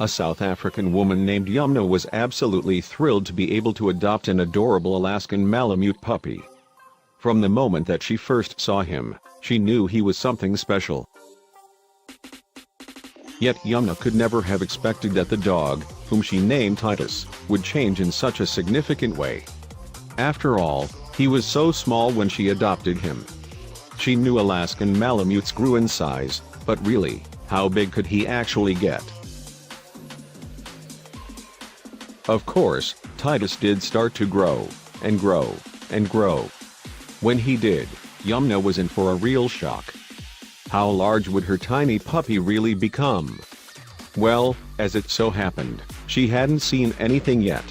A South African woman named Yumna was absolutely thrilled to be able to adopt an adorable Alaskan Malamute puppy. From the moment that she first saw him, she knew he was something special. Yet Yumna could never have expected that the dog, whom she named Titus, would change in such a significant way. After all, he was so small when she adopted him. She knew Alaskan Malamutes grew in size, but really, how big could he actually get? Of course, Titus did start to grow, and grow, and grow. When he did, Yumna was in for a real shock. How large would her tiny puppy really become? Well, as it so happened, she hadn't seen anything yet.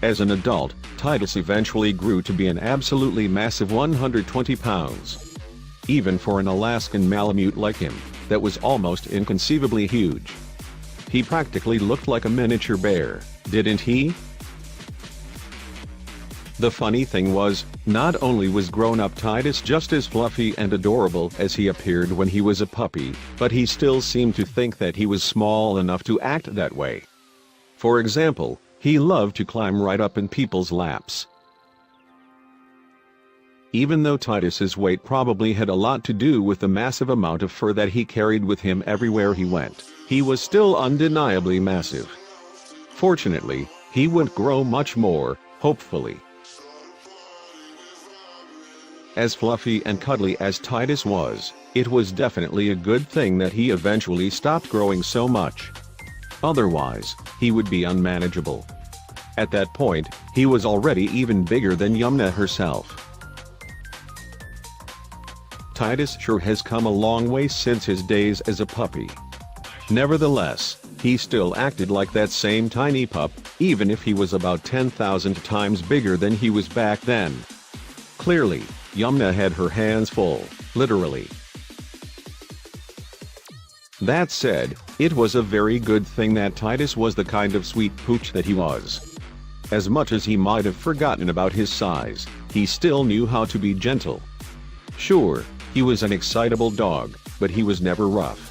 As an adult, Titus eventually grew to be an absolutely massive 120 pounds. Even for an Alaskan Malamute like him, that was almost inconceivably huge. He practically looked like a miniature bear, didn't he? The funny thing was, not only was grown-up Titus just as fluffy and adorable as he appeared when he was a puppy, but he still seemed to think that he was small enough to act that way. For example, he loved to climb right up in people's laps. Even though Titus's weight probably had a lot to do with the massive amount of fur that he carried with him everywhere he went, he was still undeniably massive. Fortunately, he wouldn't grow much more, hopefully. As fluffy and cuddly as Titus was, it was definitely a good thing that he eventually stopped growing so much. Otherwise, he would be unmanageable. At that point, he was already even bigger than Yumna herself. Titus sure has come a long way since his days as a puppy. Nevertheless, he still acted like that same tiny pup, even if he was about 10,000 times bigger than he was back then. Clearly, Yumna had her hands full, literally. That said, it was a very good thing that Titus was the kind of sweet pooch that he was. As much as he might have forgotten about his size, he still knew how to be gentle. Sure, he was an excitable dog, but he was never rough.